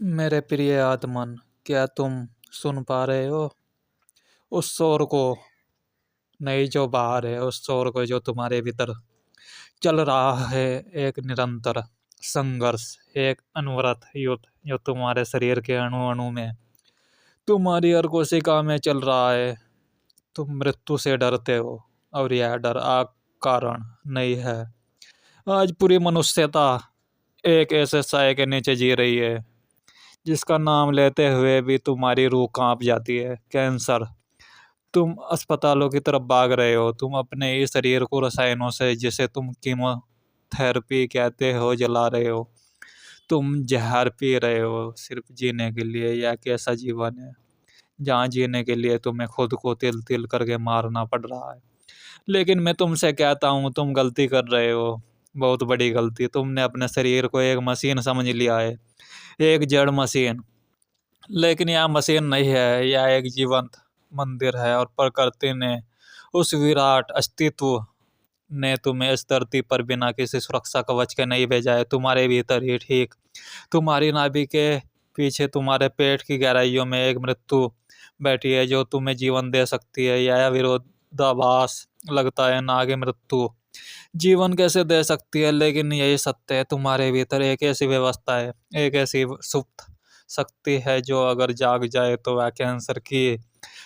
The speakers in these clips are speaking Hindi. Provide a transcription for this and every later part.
मेरे प्रिय आत्मन, क्या तुम सुन पा रहे हो उस शोर को? नहीं, जो बाहर है उस शोर को जो तुम्हारे भीतर चल रहा है। एक निरंतर संघर्ष, एक अनवरत युद्ध जो तुम्हारे शरीर के अणु अणु में, तुम्हारी हर कोशिका में चल रहा है। तुम मृत्यु से डरते हो और यह डर कारण नहीं है। आज पूरी मनुष्यता एक ऐसे साए के नीचे जी रही है जिसका नाम लेते हुए भी तुम्हारी रूह कांप जाती है। कैंसर। तुम अस्पतालों की तरफ भाग रहे हो। तुम अपने इस शरीर को रसायनों से, जिसे तुम कीमोथेरेपी कहते हो, जला रहे हो। तुम जहर पी रहे हो सिर्फ जीने के लिए। यह कैसा जीवन है जहाँ जीने के लिए तुम्हें खुद को तिल तिल करके मारना पड़ रहा है? लेकिन मैं तुमसे कहता हूँ, तुम गलती कर रहे हो, बहुत बड़ी गलती। तुमने अपने शरीर को एक मशीन समझ लिया है, एक जड़ मशीन। लेकिन यह मशीन नहीं है, यह एक जीवंत मंदिर है। और प्रकृति ने, उस विराट अस्तित्व ने तुम्हें इस धरती पर बिना किसी सुरक्षा कवच के नहीं भेजा है। तुम्हारे भीतर ही, ठीक तुम्हारी नाभि के पीछे, तुम्हारे पेट की गहराइयों में एक मृत्यु बैठी है जो तुम्हें जीवन दे सकती है। यह विरोधाभास लगता है ना कि मृत्यु जीवन कैसे दे सकती है, लेकिन यही सत्य है। तुम्हारे भीतर एक ऐसी व्यवस्था है, एक ऐसी सुप्त शक्ति है जो अगर जाग जाए तो वह कैंसर की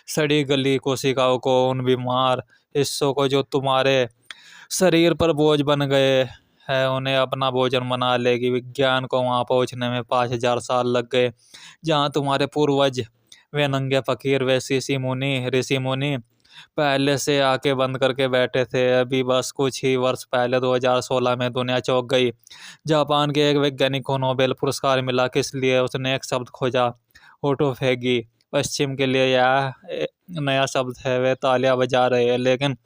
सड़ी गली कोशिकाओं को, उन बीमार हिस्सों को जो तुम्हारे शरीर पर बोझ बन गए हैं, उन्हें अपना भोजन बना लेगी। विज्ञान को वहां पहुंचने में 5,000 साल लग गए। जहां तुम्हारे पूर्वज, वे नंगे फकीर, वे ऋषि मुनि पहले से आके बंद करके बैठे थे। अभी बस कुछ ही वर्ष पहले 2016 में दुनिया चौंक गई। जापान के एक वैज्ञानिक को नोबेल पुरस्कार मिला। किस लिए? उसने एक शब्द खोजा, ऑटोफेगी। पश्चिम के लिए यह नया शब्द है। वे तालियां बजा रहे हैं, लेकिन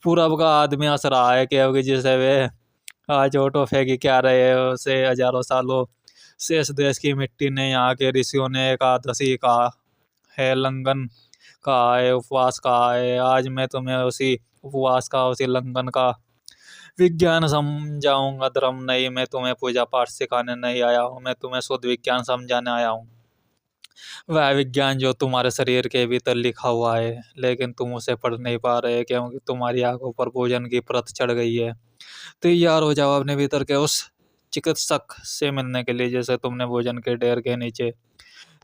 पूरब का आदमी हंस रहा है, क्योंकि जिसे वे आज ऑटोफेगी क्या रहे हैं, उसे हजारों सालों से इस देश की मिट्टी ने, यहाँ के ऋषियों ने एकादशी कहा है, लंघन कहा है, उपवास कहा है। आज मैं तुम्हें उसी उपवास का, उसी लंघन का विज्ञान समझाऊंगा। धर्म नहीं, मैं तुम्हें पूजा पाठ सिखाने नहीं आया हूँ, मैं तुम्हें शुद्ध विज्ञान समझाने आया हूँ। वह विज्ञान जो तुम्हारे शरीर के भीतर लिखा हुआ है, लेकिन तुम उसे पढ़ नहीं पा रहे क्योंकि तुम्हारी आंखों पर भोजन की परत चढ़ गई है। तैयार हो जाओ अपने भीतर के उस चिकित्सक से मिलने के लिए जैसे तुमने भोजन के ढेर के नीचे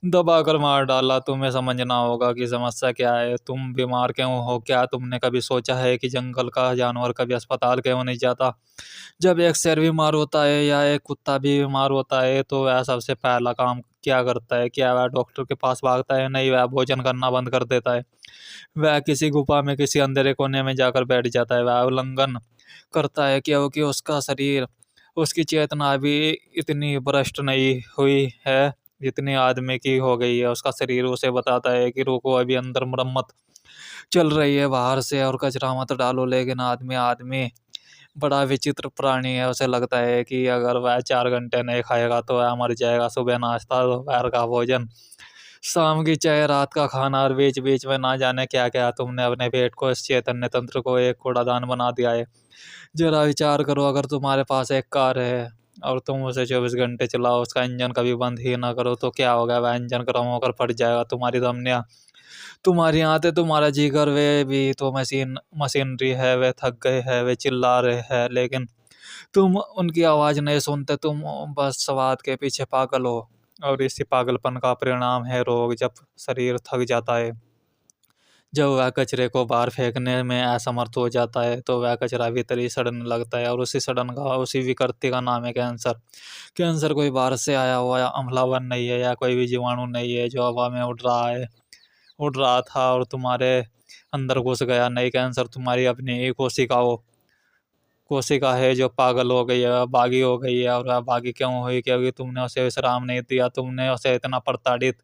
दबा कर मार डाला। तुम्हें समझना होगा कि समस्या क्या है, तुम बीमार क्यों हो। क्या तुमने कभी सोचा है कि जंगल का जानवर कभी अस्पताल क्यों नहीं जाता? जब एक शेर बीमार होता है या एक कुत्ता भी बीमार होता है तो वह सबसे पहला काम क्या करता है? क्या वह डॉक्टर के पास भागता है? नहीं, वह भोजन करना बंद कर देता है। वह किसी गुफा में, किसी अंधेरे कोने में जाकर बैठ जाता है। वह उल्लंघन करता है क्योंकि उसका शरीर, उसकी चेतना अभी इतनी भ्रष्ट नहीं हुई है जितनी आदमी की हो गई है। उसका शरीर उसे बताता है कि रुको, अभी अंदर मरम्मत चल रही है बाहर से, और कचरा मत डालो। लेकिन आदमी आदमी बड़ा विचित्र प्राणी है। उसे लगता है कि अगर वह 4 घंटे नहीं खाएगा तो वह मर जाएगा। सुबह नाश्ता, दोपहर का भोजन, शाम की चाय, रात का खाना, और बीच बीच में ना जाने क्या क्या। तुमने अपने पेट को, इस चैतन्य तंत्र को एक कूड़ादान बना दिया है। जरा विचार करो, अगर तुम्हारे पास एक कार है और तुम उसे 24 घंटे चलाओ, उसका इंजन कभी बंद ही ना करो, तो क्या होगा? वह इंजन गर्म होकर फट जाएगा। तुम्हारी धमनियां, तुम्हारी आंतें, तुम्हारा जिगर, वे भी तो मशीनरी है। वे थक गए हैं, वे चिल्ला रहे हैं, लेकिन तुम उनकी आवाज नहीं सुनते। तुम बस स्वाद के पीछे पागल हो, और इसी पागलपन का परिणाम है रोग। जब शरीर थक जाता है, जब वह कचरे को बाहर फेंकने में असमर्थ हो जाता है, तो वह कचरा भीतर ही सड़ने लगता है, और उसी सड़न का, उसी विकृति का नाम है कैंसर। कैंसर कोई बाहर से आया हुआ या हमलावर नहीं है, या कोई भी जीवाणु नहीं है जो हवा में उड़ रहा था और तुम्हारे अंदर घुस गया। नहीं, कैंसर तुम्हारी अपनी ही कोशिका है जो पागल हो गई है, बागी हो गई है। और वह बागी क्यों हुई? क्योंकि तुमने उसे विश्राम नहीं दिया। तुमने उसे इतना प्रताड़ित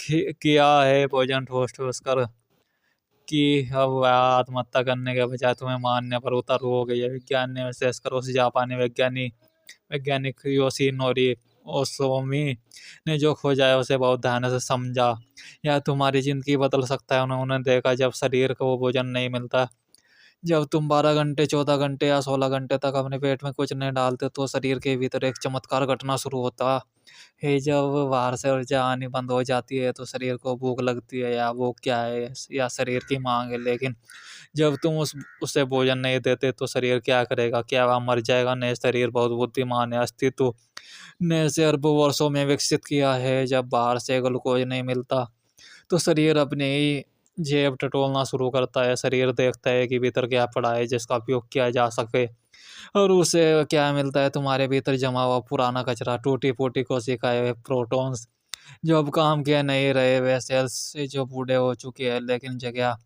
किया है, भोजन ठोस ठोस कर, कि अब वह आत्महत्या करने के बजाय तुम्हें मारने पर उतारू हो गई है। विज्ञान ने, विशेषकर उस जापानी वैज्ञानिक योशिनोरी ओसोमी ने जो खोजा है उसे बहुत ध्यान से समझा। यह तुम्हारी जिंदगी बदल सकता है। उन्होंने देखा, जब शरीर को वो भोजन नहीं मिलता, जब तुम 12 घंटे, 14 घंटे या 16 घंटे तक अपने पेट में कुछ नहीं डालते, तो शरीर के भीतर एक चमत्कार घटना शुरू होता है जब बाहर से ऊर्जा आनी बंद हो जाती है तो शरीर को भूख लगती है या वो क्या है या शरीर की मांग है, लेकिन जब तुम उसे भोजन नहीं देते तो शरीर क्या करेगा? क्या वह मर जाएगा? नहीं, शरीर बहुत बुद्धिमान है, अस्तित्व ने इसे अरबों वर्षों में विकसित किया है। जब बाहर से ग्लूकोज नहीं मिलता तो शरीर अपने ही जेब टटोलना शुरू करता है। शरीर देखता है कि भीतर क्या पड़ा है जिसका उपयोग किया जा सके, और उसे क्या मिलता है? तुम्हारे भीतर जमा हुआ पुराना कचरा, टूटी फूटी कोशिकाएं, प्रोटॉन्स जो अब काम के नहीं रहे, वे सेल्स से जो बूढ़े हो चुके हैं लेकिन जगह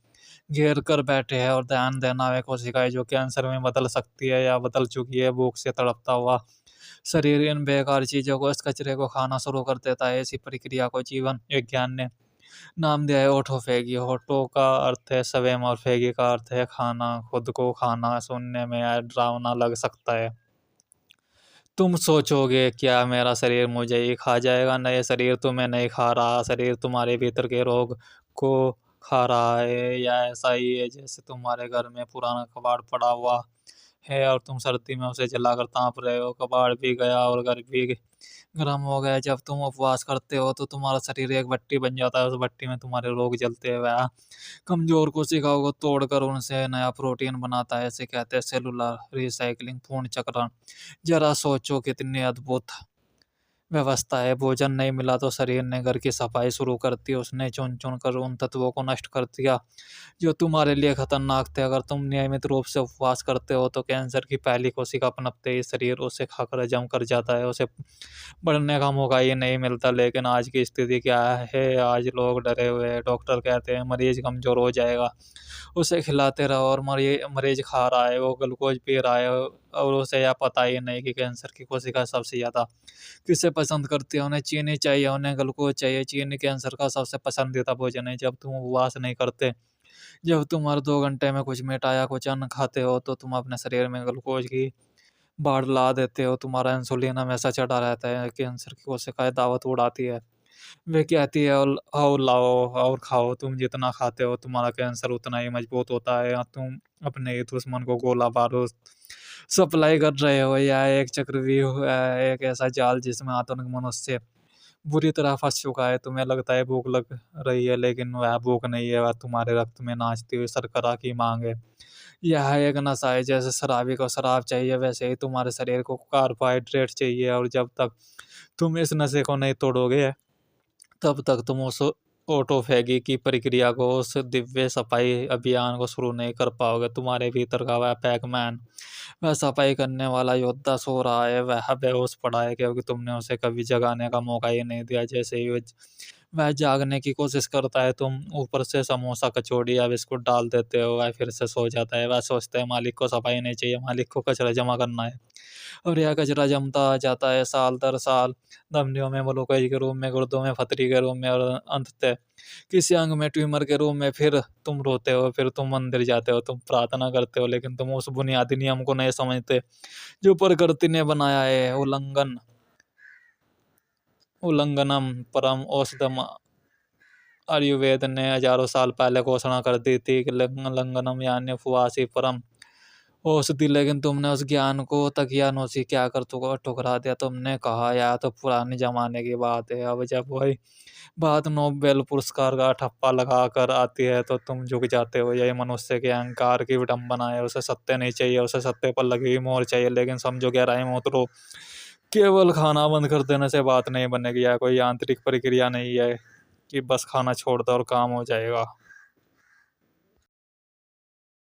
घेर कर बैठे हैं। और ध्यान देना, वे कोशिकाएं जो कैंसर में बदल सकती है या बदल चुकी है। भूख से तड़पता हुआ शरीर इन बेकार चीजों को, इस कचरे को खाना शुरू कर देता है। इसी प्रक्रिया को जीवन विज्ञान ने नाम दिया है ऑटोफेगी। ऑटो का अर्थ है स्वयं और फेगी का अर्थ है खाना। खुद को खाना सुनने में डरावना लग सकता है। तुम सोचोगे क्या मेरा शरीर मुझे ही खा जाएगा? नहीं, शरीर तुम्हें नहीं खा रहा, शरीर तुम्हारे भीतर के रोग को खा रहा है। या ऐसा ही है जैसे तुम्हारे घर में पुराना कबाड़ पड़ा हुआ है और तुम सर्दी में उसे जलाकर ताप रहे हो। कबाड़ भी गया और घर भी गर्म हो गया। जब तुम उपवास करते हो तो तुम्हारा शरीर एक भट्टी बन जाता है। उस भट्टी में तुम्हारे रोग जलते हैं। वह कमजोर कोशिकाओं को तोड़कर उनसे नया प्रोटीन बनाता है। इसे कहते हैं सेलुलर रिसाइकलिंग, पूर्ण चक्रण। जरा सोचो कितनी अद्भुत व्यवस्था है। भोजन नहीं मिला तो शरीर ने घर की सफाई शुरू कर दी। उसने चुन चुन कर उन तत्वों को नष्ट कर दिया जो तुम्हारे लिए खतरनाक थे। अगर तुम नियमित रूप से उपवास करते हो तो कैंसर की पहली कोशिका पनपते ही शरीर उसे खाकर हजम कर जाता है। उसे बढ़ने का मौका ही नहीं मिलता। लेकिन आज की स्थिति क्या है? आज लोग डरे हुए हैं। डॉक्टर कहते हैं मरीज कमजोर हो जाएगा, उसे खिलाते रहो। और मरीज खा रहा है, वो ग्लूकोज पी रहा है, और उसे यह पता ही नहीं कि कैंसर की कोशिका सबसे ज्यादा किसे पसंद करती है। उन्हें चीनी चाहिए, उन्हें ग्लूकोज चाहिए। चीनी कैंसर का सबसे पसंदीदा भोजन है। जब तुम उपवास नहीं करते, जब तुम हर 2 घंटे में कुछ मीठा या कुछ अन्न खाते हो तो तुम अपने शरीर में ग्लूकोज की बाढ़ ला देते हो। तुम्हारा इंसुलिन हमेशा चढ़ा रहता है। कैंसर की कोशिकाएं दावत उड़ाती है। वे कहती है और लाओ और खाओ। तुम जितना खाते हो तुम्हारा कैंसर उतना ही मजबूत होता है। या तुम अपने ही दुश्मन को गोला बारूद सप्लाई कर रहे हो। या एक चक्रव्यूह है, एक ऐसा जाल जिसमें आधुनिक मनुष्य बुरी तरह फंस चुका है। तुम्हें लगता है भूख लग रही है, लेकिन वह भूख नहीं है, वह तुम्हारे रक्त में नाचती हुई शर्करा की मांग है। यह एक नशा है। जैसे शराबी को शराब चाहिए, वैसे ही तुम्हारे शरीर को कार्बोहाइड्रेट चाहिए। और जब तक तुम इस नशे को नहीं तोड़ोगे तब तक तुम उस ऑटोफैगी की प्रक्रिया को, उस दिव्य सफाई अभियान को शुरू नहीं कर पाओगे। तुम्हारे भीतर का वह पैकमैन, वह सफाई करने वाला योद्धा सो रहा है। वह बेहोश पड़ा है क्योंकि तुमने उसे कभी जगाने का मौका ही नहीं दिया। जैसे ही वह जागने की कोशिश करता है, तुम ऊपर से समोसा, कचौड़ी या बिस्कुट डाल देते हो। वह फिर से सो जाता है। वह सोचता है मालिक को सफाई नहीं चाहिए, मालिक को कचरा जमा करना है। और यह कचरा जमता जाता है साल दर साल। धमनियों में ग्लूकोज के रूप में, गुर्दों में पथरी के रूप में, और अंततः किसी अंग में ट्यूमर के रूप में। फिर तुम रोते हो, फिर तुम मंदिर जाते हो, तुम प्रार्थना करते हो, लेकिन तुम उस बुनियादी नियम को नहीं समझते जो प्रकृति ने बनाया है। उल्लंघनम परम औषधम। आयुर्वेद ने हजारों साल पहले घोषणा कर दी थी कि लंघनम यानी उपवास ही परम औषधि। लेकिन तुमने उस ज्ञान को तकिया नोसी क्या कर ठुकरा दिया। तुमने कहा यह तो पुराने जमाने की बात है। अब जब वही बात नोबेल पुरस्कार का ठप्पा लगा कर आती है तो तुम झुक जाते हो। यही मनुष्य के अहंकार की विडंबना है। उसे सत्य नहीं चाहिए, उसे सत्य पर लगी हुई मोहर चाहिए। लेकिन समझो गहराई में उतरो, केवल खाना बंद कर देने से बात नहीं बनेगी। यह कोई आंतरिक प्रक्रिया नहीं है कि बस खाना छोड़ दो और काम हो जाएगा।